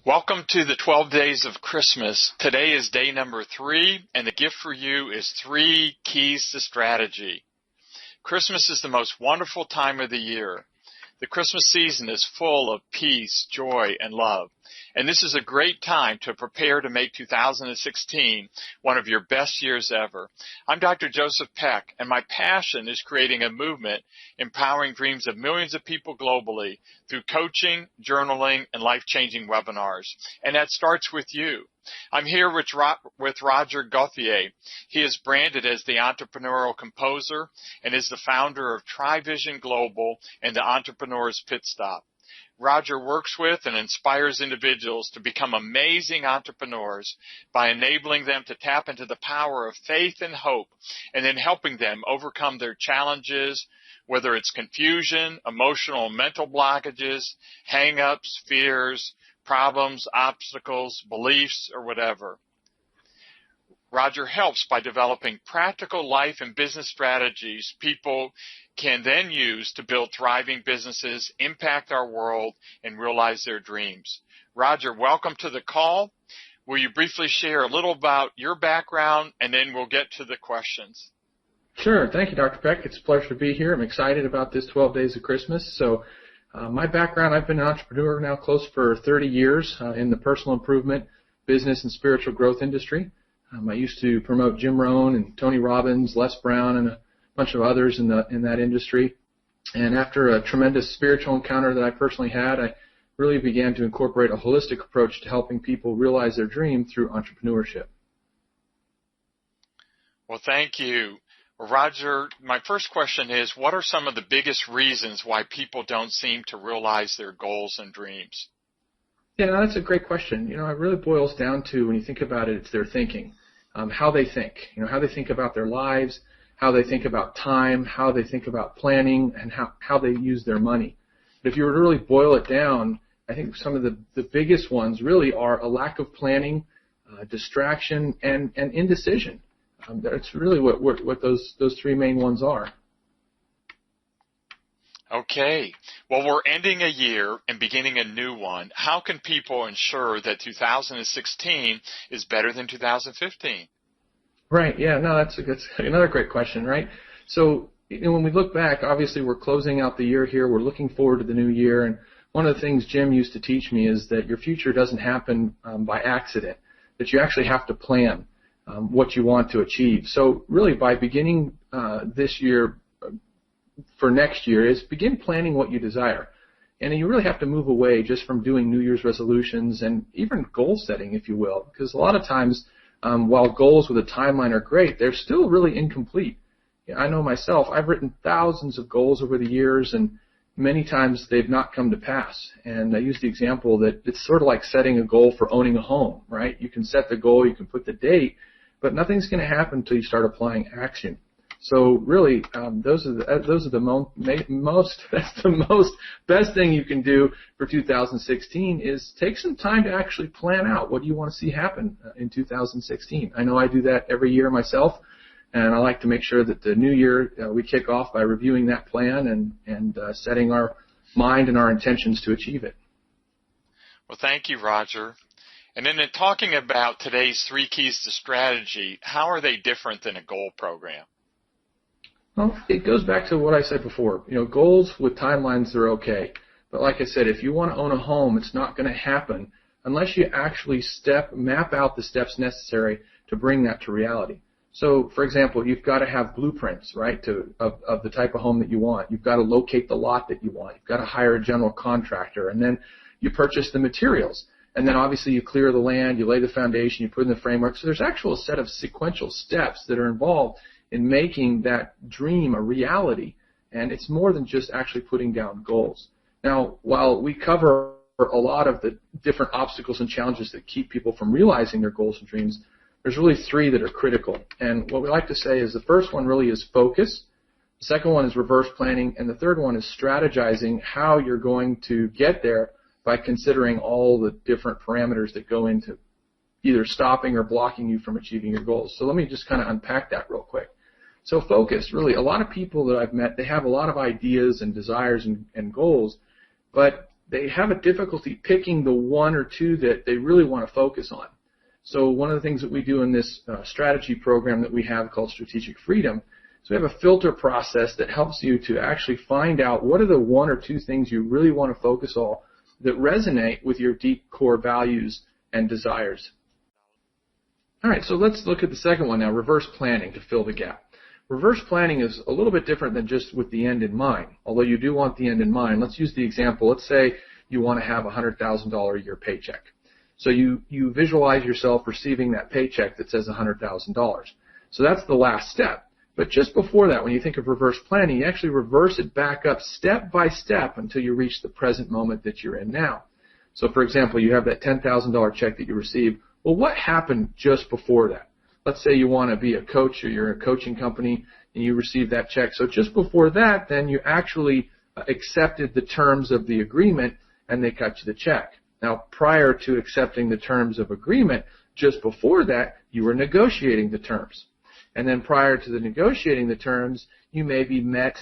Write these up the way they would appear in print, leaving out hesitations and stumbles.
Welcome to the 12 Days of Christmas. Today is day number 3, and the gift for you is 3 keys to strategy. Christmas is the most wonderful time of the year. The Christmas season is full of peace, joy, and love. And this is a great time to prepare to make 2016 one of your best years ever. I'm Dr. Joseph Peck, and my passion is creating a movement empowering dreams of millions of people globally through coaching, journaling, and life-changing webinars. And that starts with you. I'm here with Roger Gauthier. He is branded as the entrepreneurial composer and is the founder of TriVisionGlobal and the Entrepreneur's Pit Stop. Roger works with and inspires individuals to become amazing entrepreneurs by enabling them to tap into the power of faith and hope, and then helping them overcome their challenges, whether it's confusion, emotional and mental blockages, hang-ups, fears, problems, obstacles, beliefs, or whatever. Roger helps by developing practical life and business strategies people can then use to build thriving businesses, impact our world, and realize their dreams. Roger, welcome to the call. Will you briefly share a little about your background, and then we'll get to the questions? Sure. Thank you, Dr. Peck. It's a pleasure to be here. I'm excited about this 12 Days of Christmas. So my background, I've been an entrepreneur now close for 30 years in the personal improvement, business, and spiritual growth industry. I used to promote Jim Rohn and Tony Robbins, Les Brown, and a bunch of others in that industry. And after a tremendous spiritual encounter that I personally had, I really began to incorporate a holistic approach to helping people realize their dream through entrepreneurship. Well, thank you. Roger, my first question is, what are some of the biggest reasons why people don't seem to realize their goals and dreams? Yeah, no, that's a great question. It really boils down to, when you think about it, it's their thinking, how they think, how they think about their lives, how they think about time, how they think about planning, and how they use their money. But if you were to really boil it down, I think some of the biggest ones really are a lack of planning, distraction, and indecision. That's really what those 3 main ones are. Okay. Well, we're ending a year and beginning a new one. How can people ensure that 2016 is better than 2015? Right. Yeah. No, that's another great question, right? So, when we look back, obviously we're closing out the year here. We're looking forward to the new year. And one of the things Jim used to teach me is that your future doesn't happen by accident, that you actually have to plan what you want to achieve. So really, by beginning this year for next year, is begin planning what you desire. And you really have to move away just from doing New Year's resolutions and even goal setting, if you will, because a lot of times while goals with a timeline are great, they're still really incomplete. I know myself, I've written thousands of goals over the years, and many times they've not come to pass. And I use the example that it's sort of like setting a goal for owning a home, right? You can set the goal, you can put the date, but nothing's going to happen until you start applying action. So really, those are the best thing you can do for 2016 is take some time to actually plan out what do you want to see happen in 2016. I know I do that every year myself, and I like to make sure that the new year we kick off by reviewing that plan and setting our mind and our intentions to achieve it. Well, thank you, Roger. And then in talking about today's 3 keys to strategy, how are they different than a goal program? Well, it goes back to what I said before. Goals with timelines are okay. But like I said, if you want to own a home, it's not going to happen unless you actually map out the steps necessary to bring that to reality. So, for example, you've got to have blueprints, right, of the type of home that you want. You've got to locate the lot that you want. You've got to hire a general contractor. And then you purchase the materials. And then obviously you clear the land, you lay the foundation, you put in the framework. So there's actual a set of sequential steps that are involved in making that dream a reality. And it's more than just actually putting down goals. Now, while we cover a lot of the different obstacles and challenges that keep people from realizing their goals and dreams, there's really 3 that are critical. And what we like to say is the first one really is focus. The second one is reverse planning. And the third one is strategizing how you're going to get there by considering all the different parameters that go into either stopping or blocking you from achieving your goals. So let me just kind of unpack that real quick. So focus, really, a lot of people that I've met, they have a lot of ideas and desires and goals, but they have a difficulty picking the one or two that they really want to focus on. So one of the things that we do in this strategy program that we have called Strategic Freedom is we have a filter process that helps you to actually find out what are the one or two things you really want to focus on that resonate with your deep core values and desires. All right, so let's look at the second one now, reverse planning to fill the gap. Reverse planning is a little bit different than just with the end in mind. Although you do want the end in mind, let's use the example. Let's say you want to have a $100,000 a year paycheck. So you visualize yourself receiving that paycheck that says $100,000. So that's the last step. But just before that, when you think of reverse planning, you actually reverse it back up step by step until you reach the present moment that you're in now. So for example, you have that $10,000 check that you receive. Well, what happened just before that? Let's say you want to be a coach or you're a coaching company and you receive that check. So just before that, then you actually accepted the terms of the agreement and they cut you the check. Now, prior to accepting the terms of agreement, just before that, you were negotiating the terms. And then prior to the negotiating the terms, you maybe met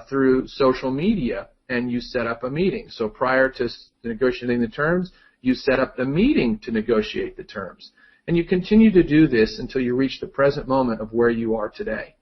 through social media and you set up a meeting. So prior to negotiating the terms, you set up the meeting to negotiate the terms. And you continue to do this until you reach the present moment of where you are today.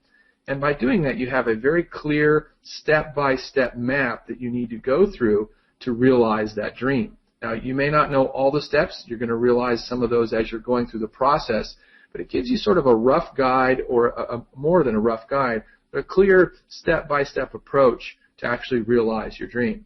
And by doing that, you have a very clear step-by-step map that you need to go through to realize that dream. Now, you may not know all the steps. You're going to realize some of those as you're going through the process, but it gives you sort of a rough guide, or more than a rough guide, but a clear step-by-step approach to actually realize your dream.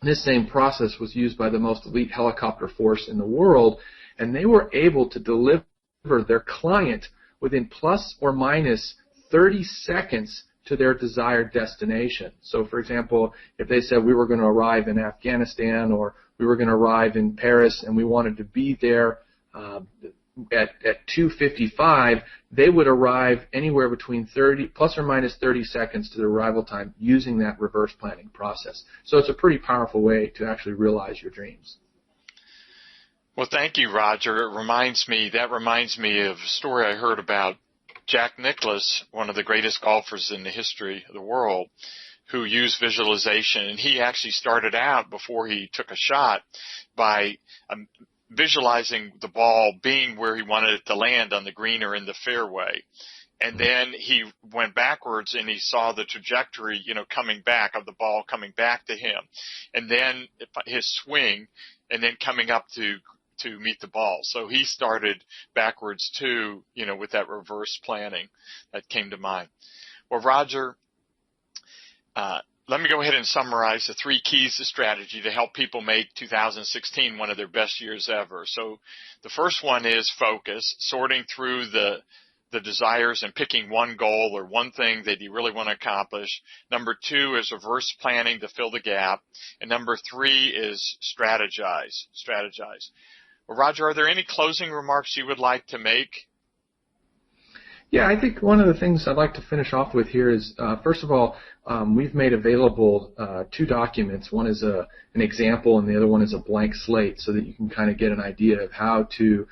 This same process was used by the most elite helicopter force in the world, and they were able to deliver their client within plus or minus 30 seconds to their desired destination. So, for example, if they said we were going to arrive in Afghanistan or we were going to arrive in Paris and we wanted to be there at 2:55, they would arrive anywhere between plus or minus 30 seconds to the arrival time using that reverse planning process. So it's a pretty powerful way to actually realize your dreams. Well, thank you, Roger. That reminds me of a story I heard about Jack Nicklaus, one of the greatest golfers in the history of the world, who used visualization. And he actually started out, before he took a shot, by visualizing the ball being where he wanted it to land on the green or in the fairway. And then he went backwards and he saw the trajectory, coming back of the ball coming back to him. And then his swing, and then coming up to meet the ball. So he started backwards too, with that reverse planning that came to mind. Well, Roger, let me go ahead and summarize the 3 keys to strategy to help people make 2016 one of their best years ever. So the first one is focus, sorting through the desires and picking one goal or one thing that you really want to accomplish. Number 2 is reverse planning to fill the gap. And number 3 is strategize. Well, Roger, are there any closing remarks you would like to make? Yeah, I think one of the things I'd like to finish off with here is, first of all, we've made available 2 documents. One is an example and the other one is a blank slate, so that you can kind of get an idea of how to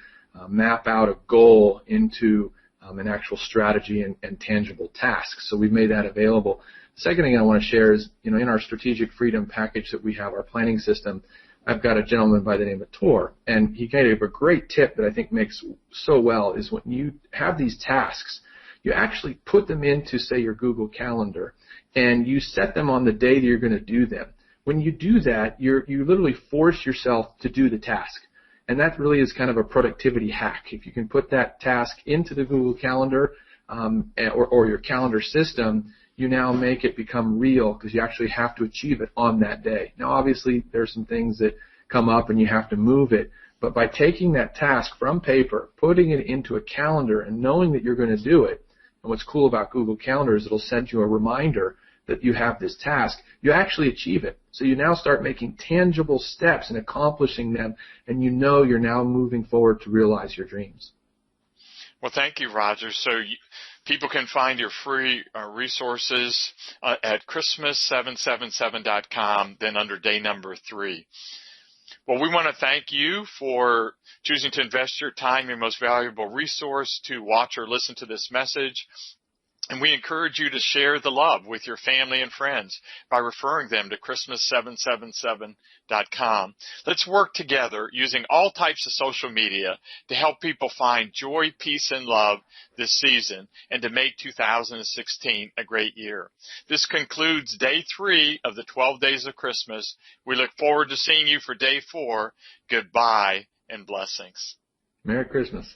map out a goal into an actual strategy and tangible tasks. So we've made that available. The second thing I want to share is, in our Strategic Freedom package that we have, our planning system, I've got a gentleman by the name of Tor, and he gave a great tip that I think makes so well, is when you have these tasks, you actually put them into, say, your Google Calendar, and you set them on the day that you're going to do them. When you do that, you literally force yourself to do the task, and that really is kind of a productivity hack. If you can put that task into the Google Calendar or your calendar system, you now make it become real because you actually have to achieve it on that day. Now, obviously, there's some things that come up and you have to move it, but by taking that task from paper, putting it into a calendar, and knowing that you're going to do it, and what's cool about Google Calendar is it'll send you a reminder that you have this task, you actually achieve it. So you now start making tangible steps and accomplishing them, and you're now moving forward to realize your dreams. Well, thank you, Roger. So people can find your free resources at Christmas777.com, then under day number 3. Well, we want to thank you for choosing to invest your time, your most valuable resource, to watch or listen to this message. And we encourage you to share the love with your family and friends by referring them to Christmas777.com. Let's work together using all types of social media to help people find joy, peace, and love this season and to make 2016 a great year. This concludes day 3 of the 12 days of Christmas. We look forward to seeing you for day 4. Goodbye and blessings. Merry Christmas.